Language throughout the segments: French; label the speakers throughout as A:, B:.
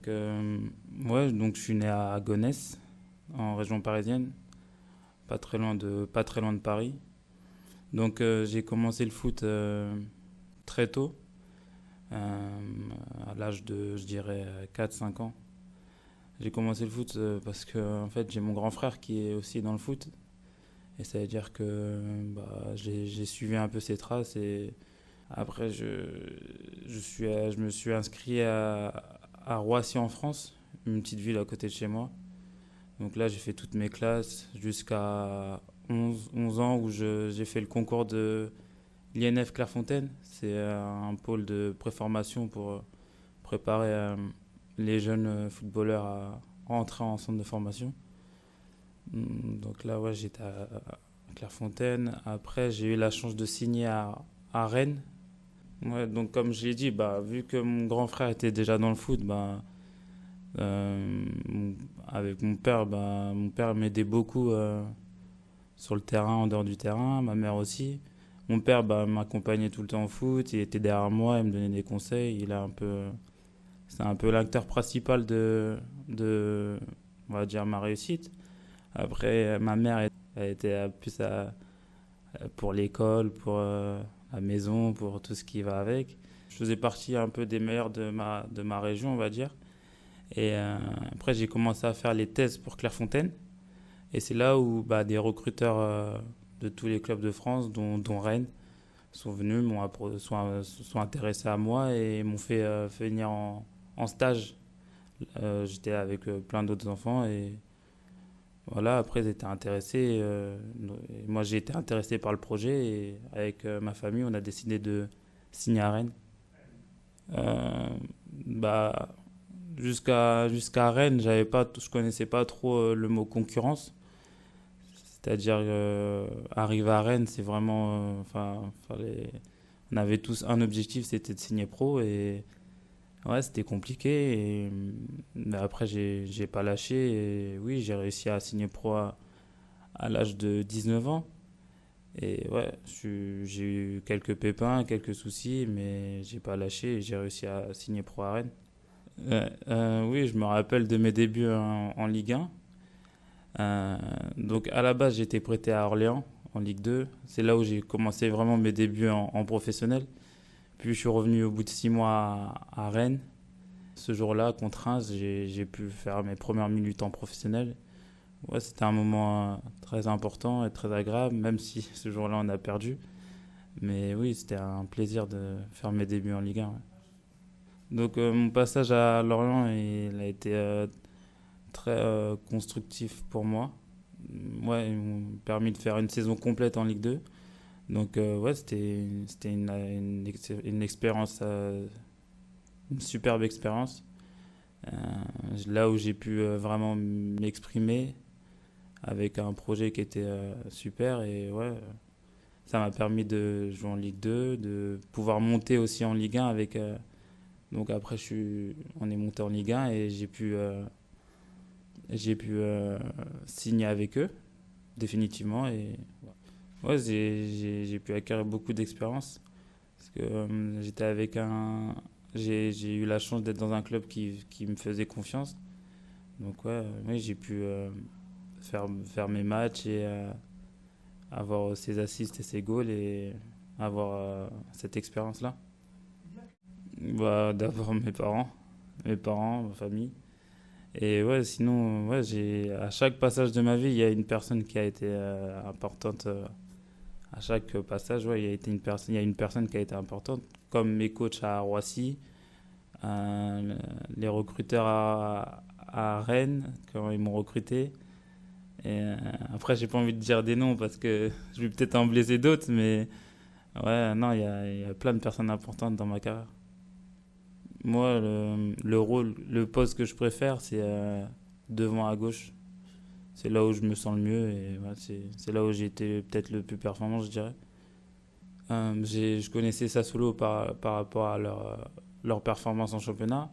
A: Donc, ouais, donc je suis né à Gonesse, en région parisienne, pas très loin de Paris. Donc, j'ai commencé le foot très tôt, euh, à l'âge de, je dirais, 4 5 ans. J'ai commencé le foot parce que, en fait, j'ai mon grand frère qui est aussi dans le foot. Et ça veut dire que bah, j'ai suivi un peu ses traces. Et après, je me suis inscrit à Roissy en France, une petite ville à côté de chez moi. Donc là, j'ai fait toutes mes classes jusqu'à 11 ans où j'ai fait le concours de l'INF Clairefontaine. C'est un pôle de préformation pour préparer les jeunes footballeurs à rentrer en centre de formation. Donc là, ouais, j'étais à Clairefontaine. Après, j'ai eu la chance de signer à Rennes. Ouais, donc comme je l'ai dit, bah, vu que mon grand frère était déjà dans le foot, bah, euh, avec mon père m'aidait beaucoup sur le terrain, en dehors du terrain, ma mère aussi. Mon père bah, m'accompagnait tout le temps au foot, il était derrière moi, il me donnait des conseils. C'est un peu l'acteur principal on va dire, ma réussite. Après, ma mère, elle était plus pour l'école, pour la maison, pour tout ce qui va avec. Je faisais partie un peu des meilleurs de ma région, on va dire. Et après, j'ai commencé à faire les thèses pour Clairefontaine. Et c'est là où bah, des recruteurs de tous les clubs de France, dont Rennes, sont venus, sont intéressés à moi et m'ont fait venir en stage. J'étais avec plein d'autres enfants et voilà, après ils étaient intéressés. Et moi j'ai été intéressé par le projet et avec ma famille on a décidé de signer à Rennes. Euh, bah, jusqu'à Rennes, je connaissais pas trop le mot concurrence. C'est-à-dire, arriver à Rennes, c'est vraiment. On avait tous un objectif, c'était de signer pro. Et ouais, c'était compliqué. Mais après, j'ai pas lâché. Et oui, j'ai réussi à signer pro à l'âge de 19 ans. Et ouais, j'ai eu quelques pépins, quelques soucis, mais j'ai pas lâché et j'ai réussi à signer pro à Rennes. Oui, je me rappelle de mes débuts en Ligue 1. Donc à la base, j'ai été prêté à Orléans en Ligue 2. C'est là où j'ai commencé vraiment mes débuts en professionnel. Puis je suis revenu au bout de 6 mois à Rennes. Ce jour-là, contre Reims, j'ai pu faire mes premières minutes en professionnel. Ouais, c'était un moment très important et très agréable, même si ce jour-là on a perdu. Mais oui, c'était un plaisir de faire mes débuts en Ligue 1. Ouais. Donc mon passage à Lorient, il a été très constructif pour moi. Ouais, ils m'ont permis de faire une saison complète en Ligue 2. Donc ouais, c'était une expérience, une superbe expérience. Euh, Là où j'ai pu vraiment m'exprimer avec un projet qui était super. Et ouais, ça m'a permis de jouer en Ligue 2, de pouvoir monter aussi en Ligue 1 avec... donc après, on est monté en Ligue 1 et j'ai pu signer avec eux définitivement. Et ouais, j'ai pu acquérir beaucoup d'expérience parce que j'étais avec un. J'ai eu la chance d'être dans un club qui me faisait confiance. Donc ouais, oui, j'ai pu faire mes matchs et avoir ses assists et ses goals et avoir cette expérience-là. Bah, d'abord mes parents, ma famille. Et ouais, sinon, ouais, à chaque passage de ma vie, il y a une personne qui a été importante. À chaque passage, ouais, il y a une personne qui a été importante, comme mes coachs à Roissy, les recruteurs à Rennes, quand ils m'ont recruté. Et après, j'ai pas envie de dire des noms parce que je vais peut-être en blesser d'autres, mais ouais, non, il y a plein de personnes importantes dans ma carrière. Moi, le poste que je préfère, c'est devant à gauche. C'est là où je me sens le mieux et ouais, c'est là où j'ai été peut-être le plus performant, je dirais. Je connaissais Sassuolo par rapport à leur performance en championnat.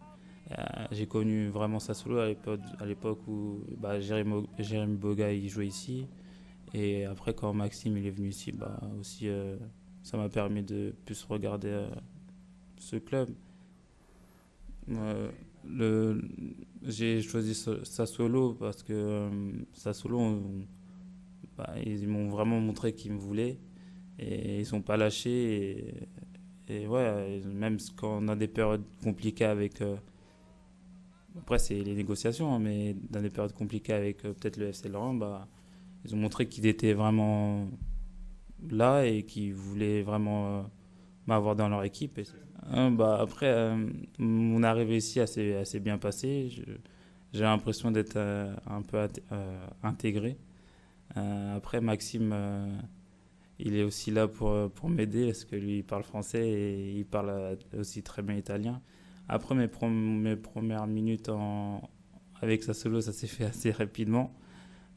A: J'ai connu vraiment Sassuolo à l'époque où bah, Jérémy Boga il jouait ici. Et après, quand Maxime il est venu ici, bah, aussi, ça m'a permis de plus regarder ce club. Le, j'ai choisi Sassuolo parce que Sassuolo, ils m'ont vraiment montré qu'ils me voulaient et ils sont pas lâchés. Et ouais, même quand on a des périodes compliquées avec. Après, c'est les négociations, hein, mais dans des périodes compliquées avec peut-être le FC Lorient, ils ont montré qu'ils étaient vraiment là et qu'ils voulaient vraiment m'avoir dans leur équipe. Après, mon arrivée ici a s'est bien passé. J'ai l'impression d'être un peu intégré. Après, Maxime, il est aussi là pour m'aider parce que lui, il parle français et il parle aussi très bien italien. Après, mes premières minutes avec sa solo, ça s'est fait assez rapidement.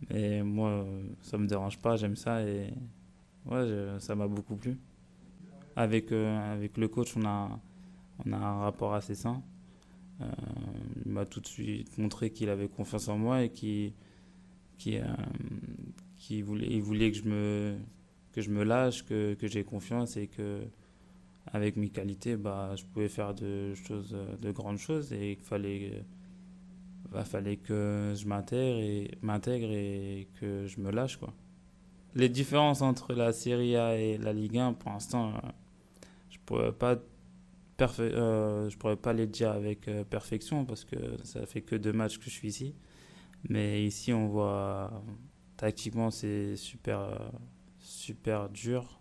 A: Mais moi, ça me dérange pas, j'aime ça et ouais, ça m'a beaucoup plu. Avec le coach, on a un rapport assez sain. Euh, il m'a tout de suite montré qu'il avait confiance en moi et qu'il il voulait que je me lâche, que j'ai confiance et que avec mes qualités, je pouvais faire de grandes choses et fallait que je m'intègre et que je me lâche, quoi. Les différences entre la Serie A et la Ligue 1, pour l'instant, je pourrais pas je pourrais pas les dire avec perfection parce que ça fait que 2 matchs que je suis ici. Mais ici, on voit tactiquement, c'est super, super dur.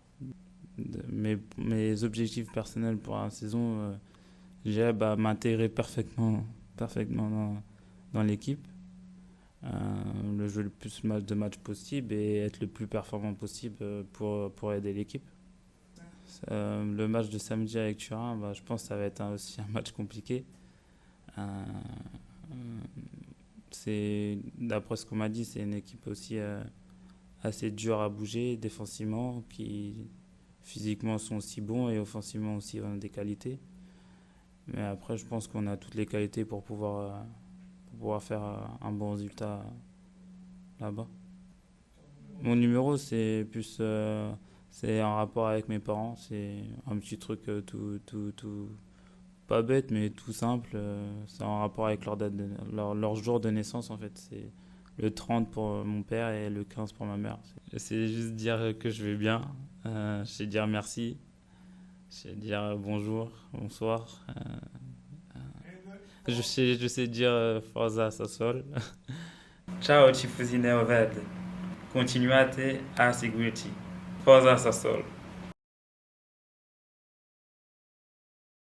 A: Mes objectifs personnels pour la saison, je dirais m'intégrer parfaitement dans l'équipe, le jouer le plus de matchs possible et être le plus performant possible pour aider l'équipe. Le match de samedi avec Turin, je pense que ça va être aussi un match compliqué. Euh, D'après ce qu'on m'a dit, c'est une équipe aussi assez dure à bouger défensivement, qui physiquement sont aussi bons et offensivement aussi ont des qualités. Mais après, je pense qu'on a toutes les qualités pour pouvoir faire un bon résultat là-bas. Mon numéro, c'est en rapport avec mes parents. C'est un petit truc tout pas bête, mais tout simple. C'est en rapport avec leur jour de naissance, en fait. C'est le 30 pour mon père et le 15 pour ma mère. C'est juste dire que je vais bien. Je sais dire merci. Je sais dire bonjour, bonsoir. Je sais dire Forza Sassuolo. Ciao tifosi neoverde. Continuate a seguirci. Forza Sassuolo.